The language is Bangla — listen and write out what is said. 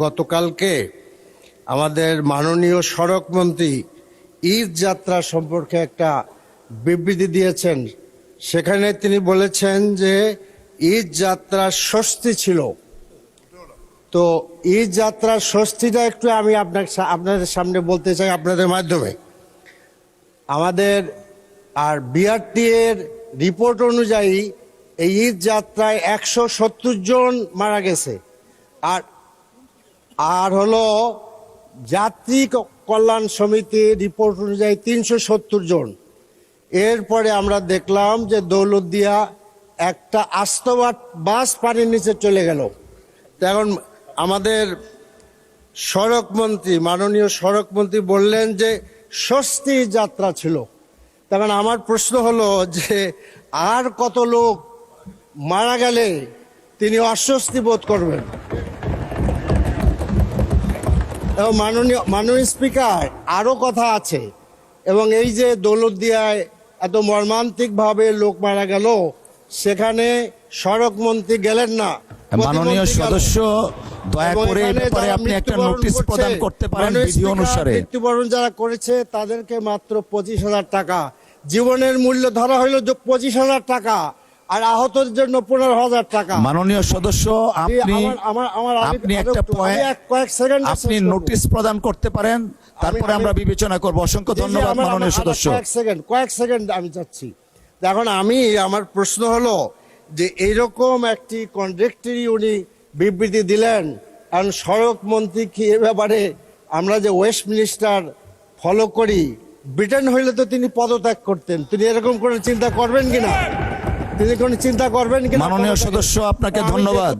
গতকালকে আমাদের মাননীয় সড়ক মন্ত্রী ঈদ যাত্রা সম্পর্কে একটা বিবৃতি দিয়েছেন। সেখানে তিনি বলেছেন যে ঈদ যাত্রার ষষ্ঠী ছিল। তো ঈদ যাত্রার ষষ্ঠীটা একটু আমি আপনাদের সামনে বলতে চাই আপনাদের মাধ্যমে। আমাদের আর বিআরটি এর রিপোর্ট অনুযায়ী এই ঈদ যাত্রায় 170 জন মারা গেছে, আর হলো যাত্রী কল্যাণ সমিতির রিপোর্ট অনুযায়ী 370 জন। এরপরে আমরা দেখলাম যে দৌলতদিয়া একটা আস্ত বাস পানির নিচে চলে গেল। এখন আমাদের সড়ক মন্ত্রী, মাননীয় সড়ক মন্ত্রী বললেন যে ষষ্ঠী যাত্রা ছিল। তখন আমার প্রশ্ন হলো যে আর কত লোক মারা গেলে তিনি অস্বস্তি বোধ করবেন? এবং মাননীয় স্পিকার, আরো কথা আছে। এবং এই যে দৌলতদিয়ায় এত মর্মান্তিকভাবে লোক মারা গেল, সেখানে সড়ক মন্ত্রী গেলেন না। মাননীয় সদস্য, দয়া করে এবারে আপনি একটা নোটিশ প্রদান করতে পারেন বিধি অনুসারে। মৃত্যুবরণ যারা করেছে তাদেরকে মাত্র 25,000 টাকা, জীবনের মূল্য ধরা হইল 25,000 টাকা, আর আহতদের জন্য 15,000 টাকা। মাননীয় সদস্য, আপনি একটা কয়েক সেকেন্ড আপনি নোটিশ প্রদান করতে পারেন, তারপরে আমরা বিবেচনা করব। অসংখ্য ধন্যবাদ মাননীয় সদস্য। কয়েক সেকেন্ড আমি চাচ্ছি। এখন আমার প্রশ্ন হলো যে এইরকম একটি কন্ট্রাক্টরি উনি বিবৃতি দিলেন, কারণ সড়ক মন্ত্রী কি এ ব্যাপারে আমরা যে ওয়েস্টমিনিস্টার ফলো করি, ব্রিটেন হইলে তো তিনি পদত্যাগ করতেন। তিনি এরকম করে চিন্তা করবেন কিনা? তিনি কোন চিন্তা করবেন কিনা? মাননীয় সদস্য, আপনাকে ধন্যবাদ।